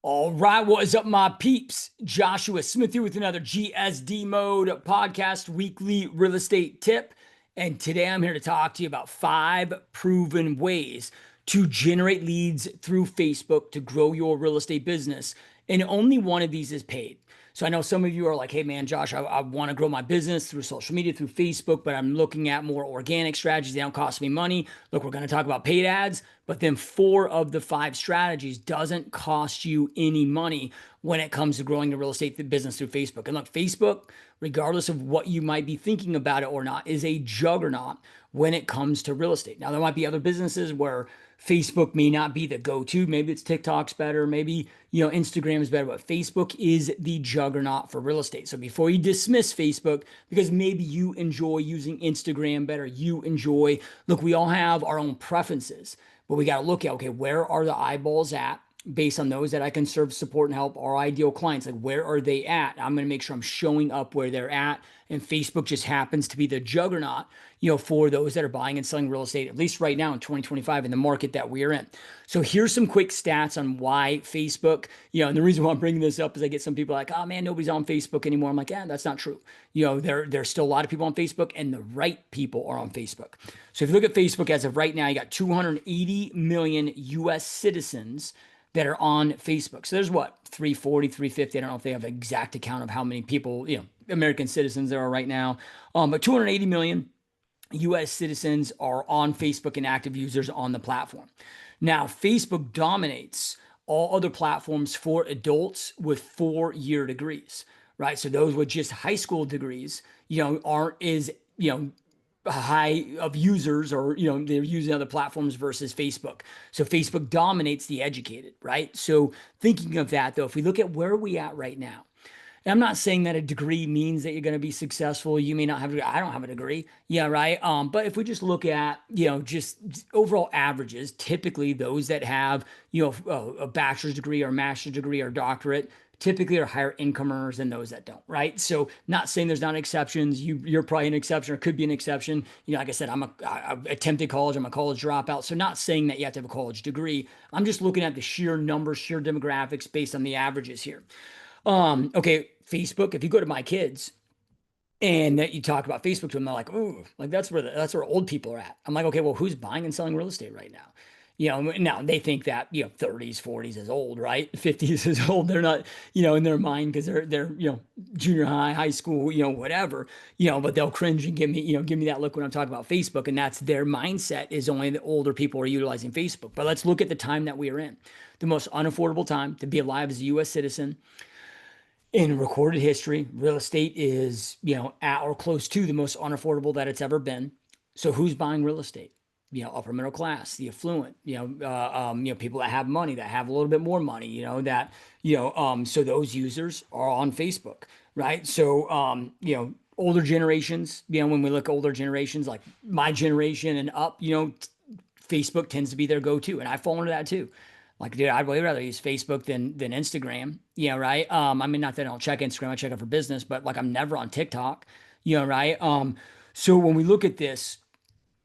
All right, what is up, my peeps? Joshua Smith here with another GSD Mode podcast weekly real estate tip. And today I'm here to talk to you about 5 proven ways to generate leads through Facebook to grow your real estate business. And only one of these is paid. So I know some of you are like, hey man, Josh, I want to grow my business through social media, through Facebook, but I'm looking at more organic strategies. They don't cost me money. Look, we're going to talk about paid ads, but then 4 of the 5 strategies doesn't cost you any money when it comes to growing the real estate business through Facebook. And look, Facebook, regardless of what you might be thinking about it or not, is a juggernaut when it comes to real estate. Now, there might be other businesses where Facebook may not be the go-to. Maybe it's TikTok's better. Maybe, Instagram is better, but Facebook is the juggernaut for real estate. So before you dismiss Facebook, because maybe you enjoy using Instagram better, look, we all have our own preferences, but we got to look at, okay, where are the eyeballs at? Based on those that I can serve, support, and help our ideal clients. Like, where are they at? I'm going to make sure I'm showing up where they're at. And Facebook just happens to be the juggernaut, for those that are buying and selling real estate, at least right now in 2025 in the market that we're in. So here's some quick stats on why Facebook, and the reason why I'm bringing this up is I get some people like, oh man, nobody's on Facebook anymore. I'm like, yeah, that's not true. There's still a lot of people on Facebook, and the right people are on Facebook. So if you look at Facebook as of right now, you got 280 million US citizens that are on Facebook. So there's what, 340, 350. I don't know if they have an exact account of how many people, American citizens there are right now. But 280 million US citizens are on Facebook and active users on the platform. Now, Facebook dominates all other platforms for adults with 4-year degrees, right? So those with just high school degrees, aren't as, high of users, or they're using other platforms versus Facebook. So Facebook dominates the educated, right? So thinking of that though, if we look at where are we at right now, and I'm not saying that a degree means that you're going to be successful. You may not have I don't have a degree. Yeah, right. But if we just look at, just overall averages, typically those that have, a bachelor's degree or master's degree or doctorate typically are higher income earners than those that don't, right? So not saying there's not exceptions. You're probably an exception or could be an exception. Like I said, I attempted college. I'm a college dropout. So not saying that you have to have a college degree. I'm just looking at the sheer numbers, sheer demographics based on the averages here. Okay, Facebook, if you go to my kids and that you talk about Facebook to them, they're like, "Ooh, like that's where old people are at." I'm like, "Okay, well, who's buying and selling real estate right now?" Now they think that, 30s, 40s is old, right? 50s is old. They're not, in their mind, because they're, junior high, high school, whatever, but they'll cringe and give me that look when I'm talking about Facebook. And that's their mindset, is only the older people are utilizing Facebook. But let's look at the time that we are in. The most unaffordable time to be alive as a US citizen in recorded history. Real estate is, at or close to the most unaffordable that it's ever been. So who's buying real estate? Upper middle class, the affluent, people that have money, that have a little bit more money, so those users are on Facebook, right? So, older generations, when we look at older generations, like my generation and up, Facebook tends to be their go-to. And I fall into that too. Like, dude, I'd way rather use Facebook than Instagram. Yeah, right. I mean, not that I don't check Instagram, I check it for business, but like I'm never on TikTok. Right. So when we look at this,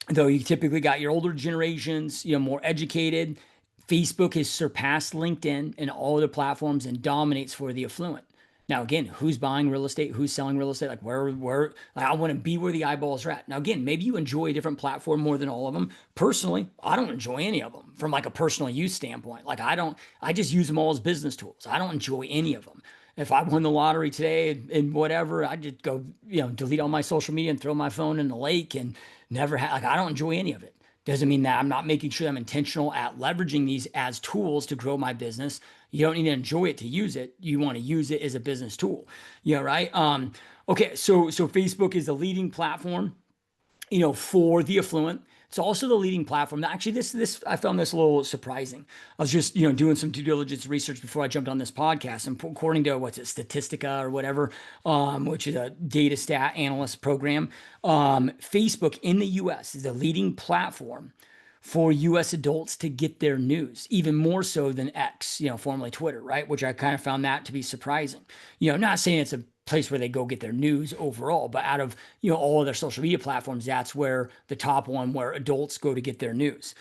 though, you typically got your older generations, more educated. Facebook has surpassed LinkedIn and all other platforms and dominates for the affluent. Now, again, who's buying real estate? Who's selling real estate? Like, like, I want to be where the eyeballs are at. Now, again, maybe you enjoy a different platform more than all of them. Personally, I don't enjoy any of them from like a personal use standpoint. Like, I just use them all as business tools. I don't enjoy any of them. If I won the lottery today and whatever, I'd just go, delete all my social media and throw my phone in the lake and never have, like, I don't enjoy any of it. Doesn't mean that I'm not making sure I'm intentional at leveraging these as tools to grow my business. You don't need to enjoy it to use it. You want to use it as a business tool. Right. Okay. So Facebook is the leading platform, for the affluent. It's also the leading platform. Actually, this I found this a little surprising. I was just, doing some due diligence research before I jumped on this podcast. And according to Statistica or whatever, which is a data stat analyst program, Facebook in the US is the leading platform for US adults to get their news, even more so than X, formerly Twitter, right? Which I kind of found that to be surprising. Not saying it's a place where they go get their news overall, but out of, all of their social media platforms, that's where the top one where adults go to get their news.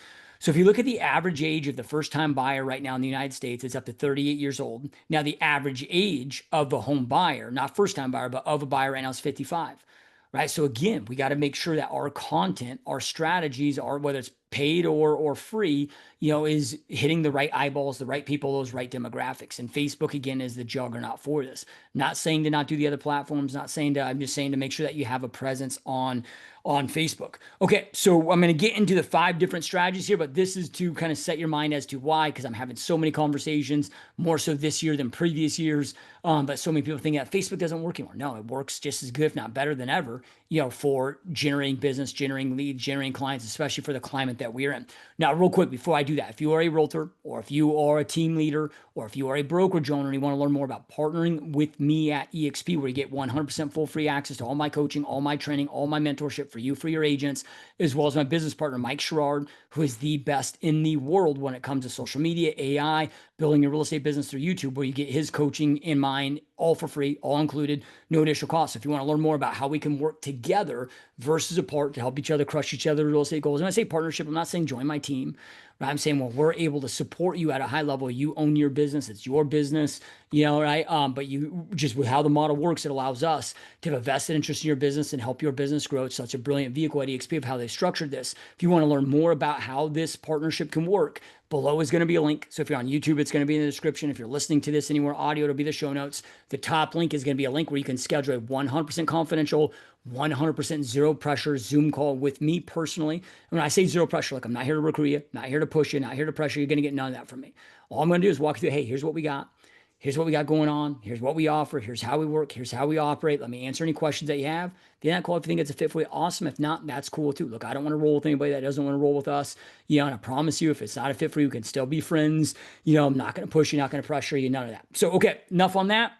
So if you look at the average age of the first time buyer right now in the United States, it's up to 38 years old. Now, the average age of a home buyer, not first time buyer, but of a buyer right now is 55. Right. So again, we got to make sure that our content, our strategies are, whether it's paid or free, is hitting the right eyeballs, the right people, those right demographics. And Facebook, again, is the juggernaut for this. Not saying to not do the other platforms, not saying to, I'm just saying to make sure that you have a presence on Facebook. Okay, so I'm going to get into the 5 different strategies here, but this is to kind of set your mind as to why, because I'm having so many conversations, more so this year than previous years. But so many people think that Facebook doesn't work anymore. No, it works just as good, if not better than ever, for generating business, generating leads, generating clients, especially for the climate that we're in. Now, real quick, before I do that, if you are a realtor or if you are a team leader or if you are a brokerage owner and you want to learn more about partnering with me at EXP, where you get 100% full free access to all my coaching, all my training, all my mentorship for you, for your agents, as well as my business partner, Mike Sherrard, who is the best in the world when it comes to social media, AI, building your real estate business through YouTube, where you get his coaching in mine, all for free, all included, no additional cost. So if you want to learn more about how we can work together versus apart to help each other crush each other's real estate goals. And I say partnership, I'm not saying join my team. Right? I'm saying, well, we're able to support you at a high level. You own your business. It's your business, right? But you just, with how the model works, it allows us to have a vested interest in your business and help your business grow. It's such a brilliant vehicle at EXP of how they structured this. If you want to learn more about how this partnership can work, below is going to be a link. So if you're on YouTube, it's going to be in the description. If you're listening to this anywhere audio, it'll be the show notes. The top link is going to be a link where you can schedule a 100% confidential, 100% zero pressure Zoom call with me personally. And when I say zero pressure, like, I'm not here to recruit you, not here to push you, not here to pressure you. You're going to get none of that from me. All I'm going to do is walk you through, hey, here's what we got. Here's what we got going on. Here's what we offer. Here's how we work. Here's how we operate. Let me answer any questions that you have. If you're not cool, if you think it's a fit for you, awesome. If not, that's cool too. Look, I don't want to roll with anybody that doesn't want to roll with us. And I promise you, if it's not a fit for you, we can still be friends. I'm not going to push you, not going to pressure you, none of that. So, okay, enough on that.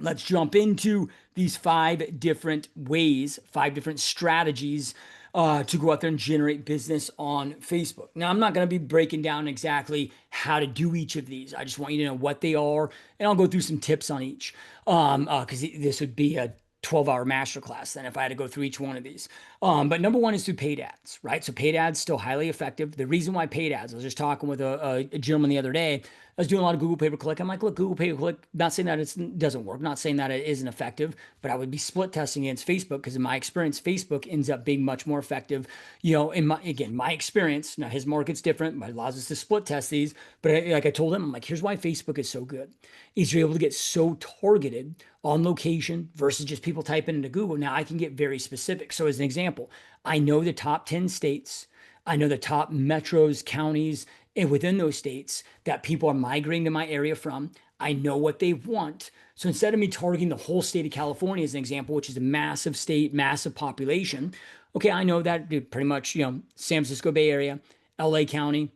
Let's jump into these 5 different ways, 5 different strategies to go out there and generate business on Facebook. Now, I'm not going to be breaking down exactly how to do each of these. I just want you to know what they are, and I'll go through some tips on each, because this would be a 12-hour masterclass then if I had to go through each one of these. But number 1 is through paid ads, right? So paid ads still highly effective. The reason why paid ads, I was just talking with a gentleman the other day. I was doing a lot of Google pay-per-click. I'm like, look, Google pay-per-click, not saying that it doesn't work, not saying that it isn't effective, but I would be split testing against Facebook, because in my experience, Facebook ends up being much more effective. In my experience, now his market's different, but it allows us to split test these. But like I told him, I'm like, here's why Facebook is so good. Is you're able to get so targeted on location versus just people typing into Google. Now I can get very specific. So as an example, I know the top 10 states, I know the top metros, counties, and within those states that people are migrating to my area from. I know what they want. So instead of me targeting the whole state of California as an example, which is a massive state, massive population, okay, I know that pretty much, San Francisco Bay Area, LA County.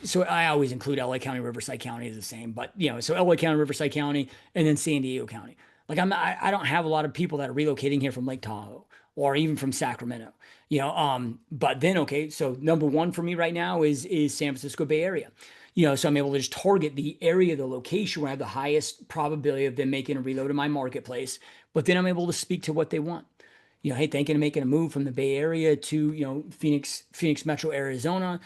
So I always include LA County, Riverside County is the same, but so LA County, Riverside County, and then San Diego County. Like I don't have a lot of people that are relocating here from Lake Tahoe or even from Sacramento, but then, okay, so number 1 for me right now is San Francisco Bay Area. So I'm able to just target the area, the location where I have the highest probability of them making a reload in my marketplace. But then I'm able to speak to what they want. Hey, thinking of making a move from the Bay Area to, Phoenix Metro, Arizona.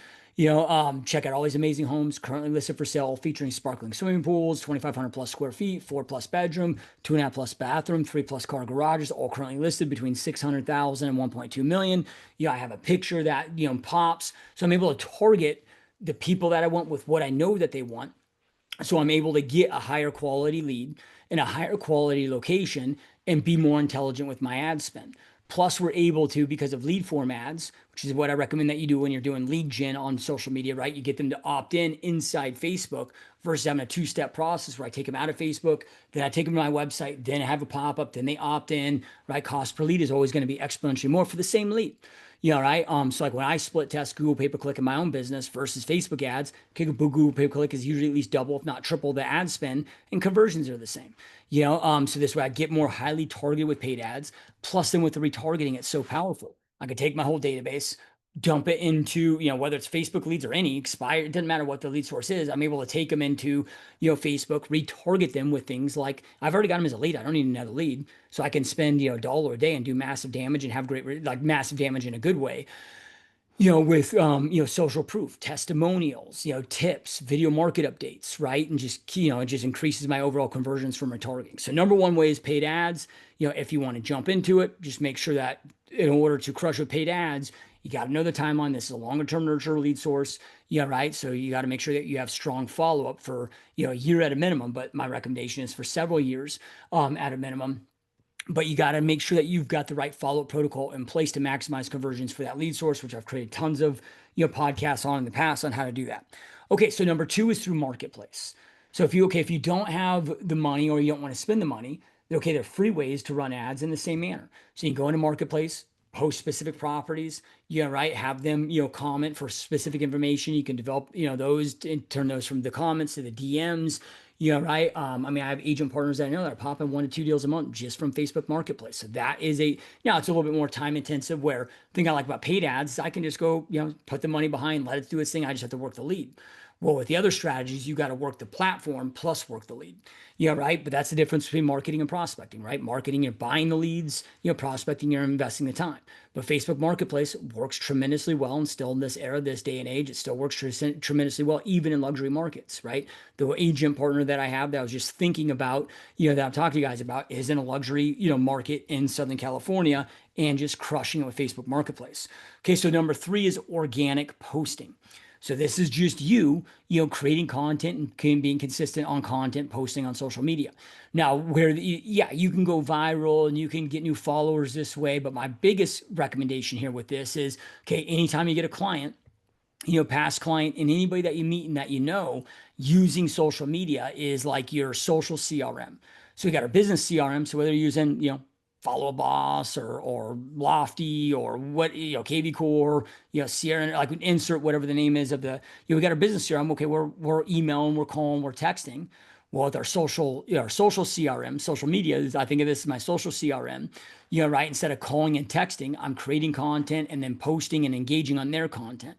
Check out all these amazing homes currently listed for sale, featuring sparkling swimming pools, 2,500 plus square feet, 4 plus bedroom, 2.5 plus bathroom, 3 plus car garages, all currently listed between 600,000 and 1.2 million. I have a picture that, pops. So I'm able to target the people that I want with what I know that they want. So I'm able to get a higher quality lead in a higher quality location and be more intelligent with my ad spend. Plus, we're able to, because of lead form ads, which is what I recommend that you do when you're doing lead gen on social media, right? You get them to opt in inside Facebook versus having a 2-step process where I take them out of Facebook, then I take them to my website, then I have a pop-up, then they opt in, right? Cost per lead is always going to be exponentially more for the same lead. Right. So like when I split test Google pay-per-click in my own business versus Facebook ads, okay, Google pay-per-click is usually at least double, if not triple the ad spend, and conversions are the same. So this way I get more highly targeted with paid ads. Plus then with the retargeting, it's so powerful. I could take my whole database, dump it into, whether it's Facebook leads or any expired, it doesn't matter what the lead source is. I'm able to take them into, Facebook, retarget them with things like, I've already got them as a lead. I don't need another lead. So I can spend, $1 a day and do massive damage and have great, like massive damage in a good way. With social proof, testimonials, tips, video market updates, right? And just, it just increases my overall conversions from retargeting. So number one way is paid ads. If you want to jump into it, just make sure that in order to crush with paid ads, you got to know the timeline. This is a longer term nurture lead source. Yeah, right. So you got to make sure that you have strong follow up for, a year at a minimum. But my recommendation is for several years at a minimum. But you got to make sure that you've got the right follow-up protocol in place to maximize conversions for that lead source, which I've created tons of podcasts on in the past on how to do that. Okay, so number two is through marketplace. So if you don't have the money or you don't want to spend the money, okay, there are free ways to run ads in the same manner. So you can go into marketplace, post specific properties, right? Have them, comment for specific information. You can develop, those and turn those from the comments to the DMs. Yeah, right. I mean, I have agent partners that I know that are popping 1 to 2 deals a month just from Facebook Marketplace. So that is it's a little bit more time intensive. Where the thing I like about paid ads, I can just go, put the money behind, let it do its thing. I just have to work the lead. Well, with the other strategies, you got to work the platform plus work the lead. Yeah, right. But that's the difference between marketing and prospecting, right? Marketing, you're buying the leads, prospecting, you're investing the time. But Facebook Marketplace works tremendously well, and still in this era, this day and age, it still works tremendously well, even in luxury markets, right? The agent partner that I have that I was just thinking about, that I'm talking to you guys about, is in a luxury, market in Southern California and just crushing it with Facebook Marketplace. Okay, so number three is organic posting. So this is just creating content and being consistent on content, posting on social media. Now, you can go viral and you can get new followers this way, but my biggest recommendation here with this is, okay, anytime you get a client, past client and anybody that you meet and that using social media is like your social CRM. So we got our business CRM. So whether you're using, Follow a Boss or Lofty or what, KV Core, Sierra, like insert whatever the name is of the, we got our business CRM. Okay, we're emailing, we're calling, we're texting. Well, with our social CRM, social media, I think of this as my social CRM, right? Instead of calling and texting, I'm creating content and then posting and engaging on their content.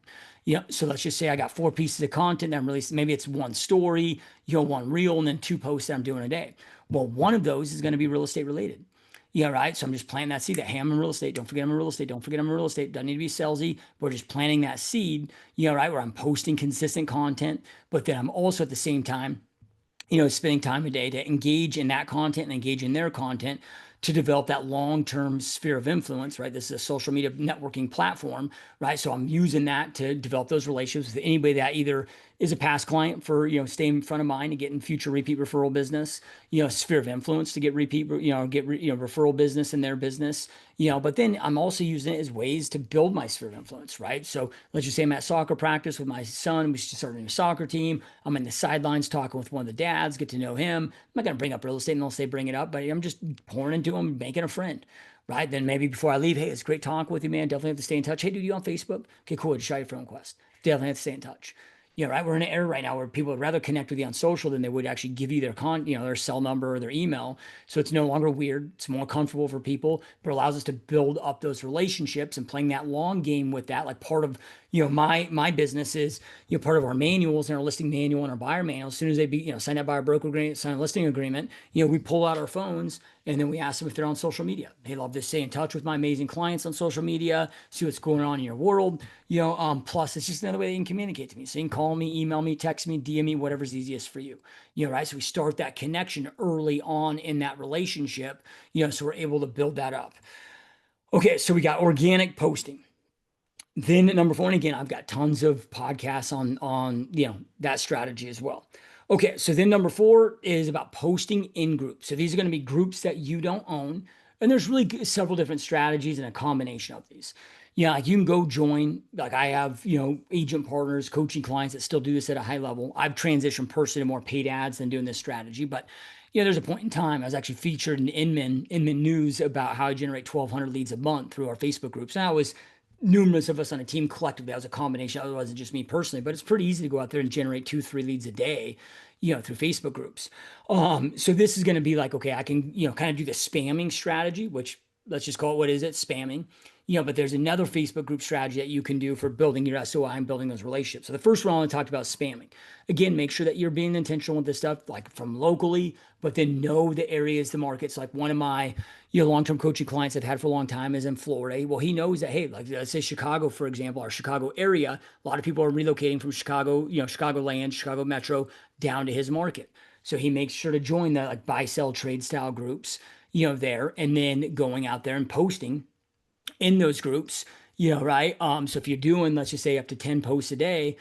So let's just say I got 4 pieces of content that I'm releasing. Maybe it's one story, one reel, and then 2 posts that I'm doing a day. Well, one of those is going to be real estate related. Yeah, right. So I'm just planting that seed that, hey, I'm in real estate. Don't forget I'm in real estate. Don't forget I'm in real estate. Doesn't need to be salesy. We're just planting that seed, right, where I'm posting consistent content, but then I'm also at the same time, spending time a day to engage in that content and engage in their content to develop that long-term sphere of influence, right? This is a social media networking platform, right? So I'm using that to develop those relationships with anybody that either is a past client for, staying in front of mine and getting future repeat referral business, sphere of influence to get repeat, referral business in their business, but then I'm also using it as ways to build my sphere of influence, right? So let's just say I'm at soccer practice with my son. We started a soccer team. I'm in the sidelines talking with one of the dads, get to know him. I'm not going to bring up real estate unless they bring it up, but I'm just pouring into him, making a friend. Right. Then maybe before I leave, hey, it's great talking with you, man. Definitely have to stay in touch. Hey, dude, you on Facebook? Okay, cool. Just shot your friend request. Definitely have to stay in touch. Right. We're in an era right now where people would rather connect with you on social than they would actually give you their cell number or their email. So it's no longer weird. It's more comfortable for people, but allows us to build up those relationships and playing that long game with that. Like part of, my business is, part of our manuals and our listing manual and our buyer manual. As soon as they sign up buyer broker agreement, sign a listing agreement, we pull out our phones and then we ask them if they're on social media. They love to stay in touch with my amazing clients on social media, see what's going on in your world. Plus it's just another way they can communicate to me. So you can call me, email me, text me, DM me, whatever's easiest for you. Right. So we start that connection early on in that relationship, so we're able to build that up. Okay. So we got organic posting. Then number 4, and again, I've got tons of podcasts on that strategy as well. Okay, so then number 4 is about posting in groups. So these are going to be groups that you don't own, and there's really several different strategies and a combination of these. Like you can go join, like I have, agent partners, coaching clients that still do this at a high level. I've transitioned personally to more paid ads than doing this strategy, but there's a point in time I was actually featured in Inman News about how I generate 1,200 leads a month through our Facebook groups. And I was numerous of us on a team collectively. That was a combination. Otherwise, it wasn't just me personally, but it's pretty easy to go out there and generate 2-3 leads a day, through Facebook groups. So this is going to be like, okay, I can, kind of do the spamming strategy, which let's just call it, what is it? Spamming. but there's another Facebook group strategy that you can do for building your SOI and building those relationships. So the first one I talked about is spamming. Again, make sure that you're being intentional with this stuff, like from locally, but then know the areas, the markets. Like one of my, long-term coaching clients I've had for a long time is in Florida. Well, he knows that, hey, like let's say Chicago, for example, our Chicago area, a lot of people are relocating from Chicago, Chicagoland, Chicago Metro down to his market. So he makes sure to join the like buy, sell, trade style groups, there, and then going out there and posting in those groups, right? So if you're doing, let's just say up to 10 posts a day,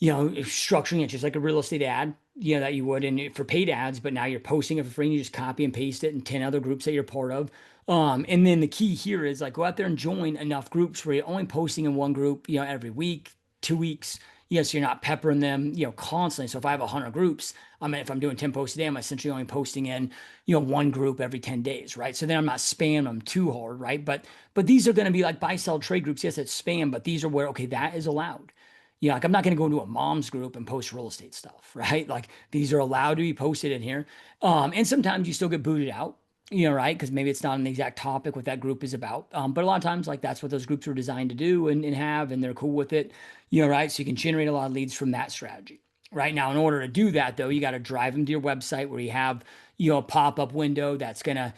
structuring it just like a real estate ad, that you would in for paid ads, but now you're posting it for free and you just copy and paste it in 10 other groups that you're part of. And then the key here is like go out there and join enough groups where you're only posting in one group, every week, 2 weeks. So you're not peppering them, constantly. So if I have 100 groups, I mean, if I'm doing 10 posts a day, I'm essentially only posting in, one group every 10 days, right? So then I'm not spamming them too hard, right? But these are going to be like buy, sell, trade groups. Yes, it's spam, but these are where, okay, that is allowed. Like I'm not going to go into a mom's group and post real estate stuff, right? Like these are allowed to be posted in here. And sometimes you still get booted out, right? Because maybe it's not an exact topic what that group is about. But a lot of times, like that's what those groups were designed to do and have, and they're cool with it, right? So you can generate a lot of leads from that strategy. Right now, in order to do that, though, you got to drive them to your website where you have, a pop-up window that's going to,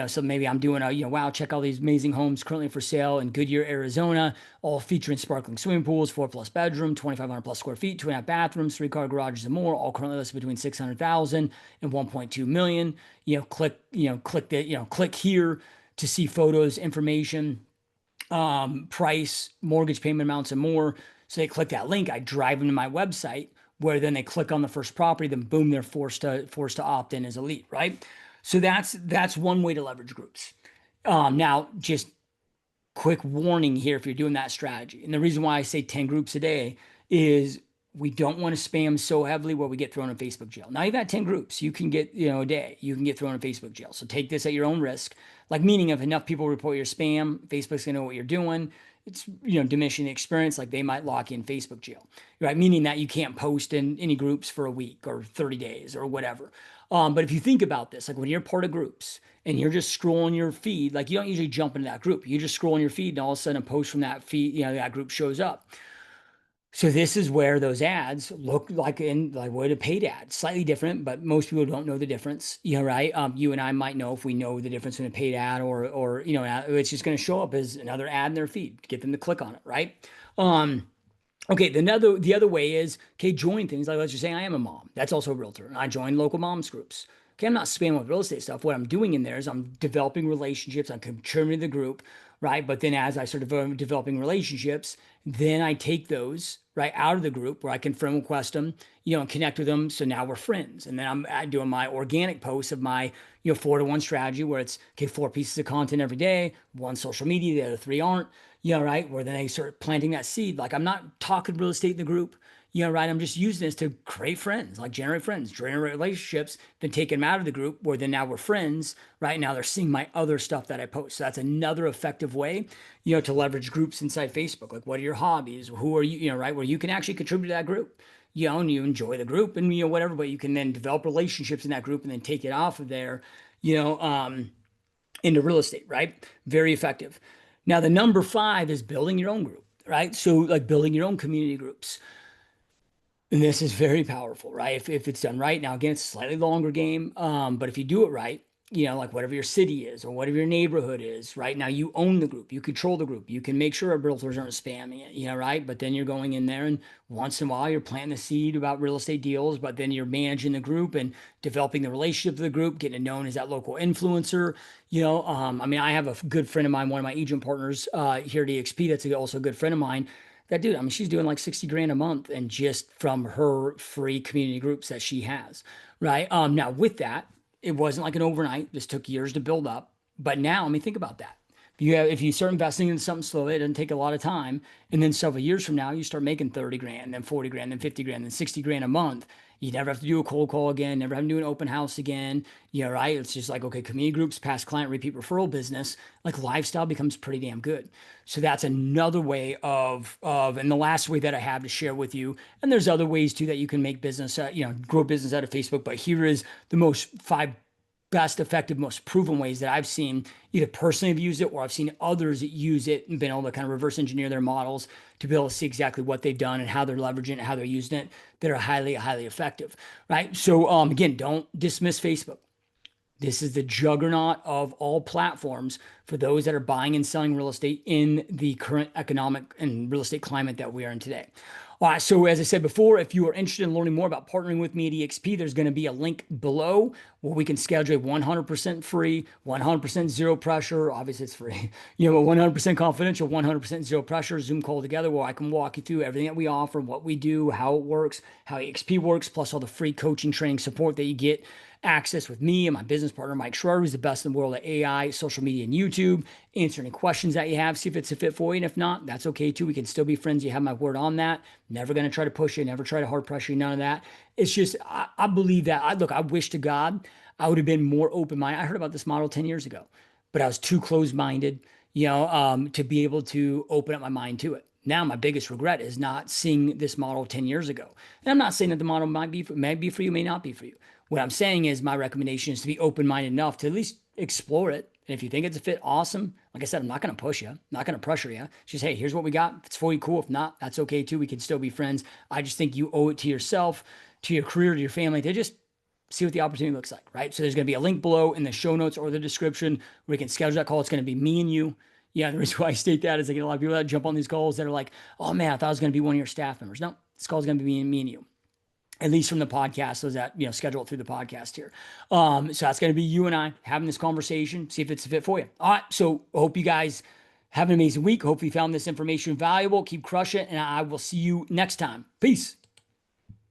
so maybe I'm doing a, wow, check all these amazing homes currently for sale in Goodyear, Arizona, all featuring sparkling swimming pools, 4+ bedroom, 2,500 plus square feet, 2.5 bathrooms, 3-car garages and more, all currently listed between 600,000 and 1.2 million. Click here to see photos, information, price, mortgage payment amounts, and more. So they click that link. I drive them to my website where then they click on the first property, then boom, they're forced to opt in as a lead, right? So that's one way to leverage groups. Now, just quick warning here if you're doing that strategy. And the reason why I say 10 groups a day is we don't want to spam so heavily where we get thrown in Facebook jail. Now you've got 10 groups, you can get, a day, you can get thrown in Facebook jail. So take this at your own risk. Like meaning if enough people report your spam, Facebook's gonna know what you're doing. It's, diminishing the experience, like they might lock you in Facebook jail, right? Meaning that you can't post in any groups for a week or 30 days or whatever. But if you think about this, like when you're part of groups and you're just scrolling your feed, like you don't usually jump into that group. You just scroll in your feed and all of a sudden a post from that feed, that group shows up. So this is where those ads look like what a paid ad, slightly different, but most people don't know the difference, right? You and I might know if we know the difference in a paid ad or it's just going to show up as another ad in their feed, get them to click on it, right? Okay, the other way is, okay, join things like let's just say I am a mom. That's also a realtor. And I join local moms groups. Okay, I'm not spamming with real estate stuff. What I'm doing in there is I'm developing relationships. I'm contributing to the group, right? But then as I start developing relationships, then I take those right out of the group where I can friend request them, and connect with them. So now we're friends. And then I'm doing my organic posts of my, 4-to-1 strategy where it's, okay, 4 pieces of content every day, 1 social media, the other 3 aren't. Right. Where then they start planting that seed. Like I'm not talking real estate in the group, right. I'm just using this to create friends, like generate friends, generate relationships, then take them out of the group where then now we're friends, right? Now they're seeing my other stuff that I post. So that's another effective way, to leverage groups inside Facebook. Like what are your hobbies? Who are you, right? Where you can actually contribute to that group, and you enjoy the group and, whatever, but you can then develop relationships in that group and then take it off of there, into real estate, right? Very effective. Now, the number 5 is building your own group, right? So like building your own community groups. And this is very powerful, right? If it's done right. Now, again, it's a slightly longer game. But if you do it right, like whatever your city is or whatever your neighborhood is, right? Now you own the group, you control the group, you can make sure our realtors aren't spamming it, right? But then you're going in there and once in a while you're planting the seed about real estate deals, but then you're managing the group and developing the relationship of the group, getting known as that local influencer. I mean, I have a good friend of mine, one of my agent partners here at EXP, that's also a good friend of mine. That dude, I mean, she's doing like 60 grand a month and just from her free community groups that she has, right? Now with that, it wasn't like an overnight. This took years to build up. But now, I mean, think about that. If you start investing in something slowly, it doesn't take a lot of time. And then several years from now, you start making 30 grand, then 40 grand, then 50 grand, then 60 grand a month. You never have to do a cold call again, never have to do an open house again. Right? It's just like, okay, community groups, past client, repeat referral business, like lifestyle becomes pretty damn good. So that's another way and the last way that I have to share with you. And there's other ways too that you can make business, grow business out of Facebook. But here is the most 5 best effective, most proven ways that I've seen either personally have used it or I've seen others that use it and been able to kind of reverse engineer their models to be able to see exactly what they've done and how they're leveraging it, how they're using it, that are highly, highly effective, right? So again, don't dismiss Facebook. This is the juggernaut of all platforms for those that are buying and selling real estate in the current economic and real estate climate that we are in today. All right, so as I said before, if you are interested in learning more about partnering with me at EXP, there's going to be a link below where we can schedule a 100% free, 100% zero pressure. Obviously, it's free, a 100% confidential, 100% zero pressure Zoom call together where I can walk you through everything that we offer, what we do, how it works, how EXP works, plus all the free coaching, training, support that you get access with me and my business partner, Mike Schroeder, who's the best in the world at AI, social media, and YouTube. Answer any questions that you have, see if it's a fit for you. And if not, that's okay too. We can still be friends. You have my word on that. Never going to try to push you, never try to hard pressure you, none of that. It's just, I believe that. I wish to God I would have been more open-minded. I heard about this model 10 years ago, but I was too closed-minded, to be able to open up my mind to it. Now, my biggest regret is not seeing this model 10 years ago. And I'm not saying that the model may be for you, may not be for you. What I'm saying is my recommendation is to be open-minded enough to at least explore it. And if you think it's a fit, awesome. Like I said, I'm not going to push you. I'm not going to pressure you. It's just, hey, here's what we got. If it's for you, cool. If not, that's okay too. We can still be friends. I just think you owe it to yourself, to your career, to your family, to just see what the opportunity looks like, right? So there's going to be a link below in the show notes or the description where we can schedule that call. It's going to be me and you. Yeah, the reason why I state that is I get a lot of people that jump on these calls that are like, oh man, I thought I was going to be one of your staff members. No, this call is going to be me and you. At least from the podcast, those that, schedule it through the podcast here. So that's going to be you and I having this conversation, see if it's a fit for you. All right. So I hope you guys have an amazing week. Hopefully you found this information valuable. Keep crushing it. And I will see you next time. Peace.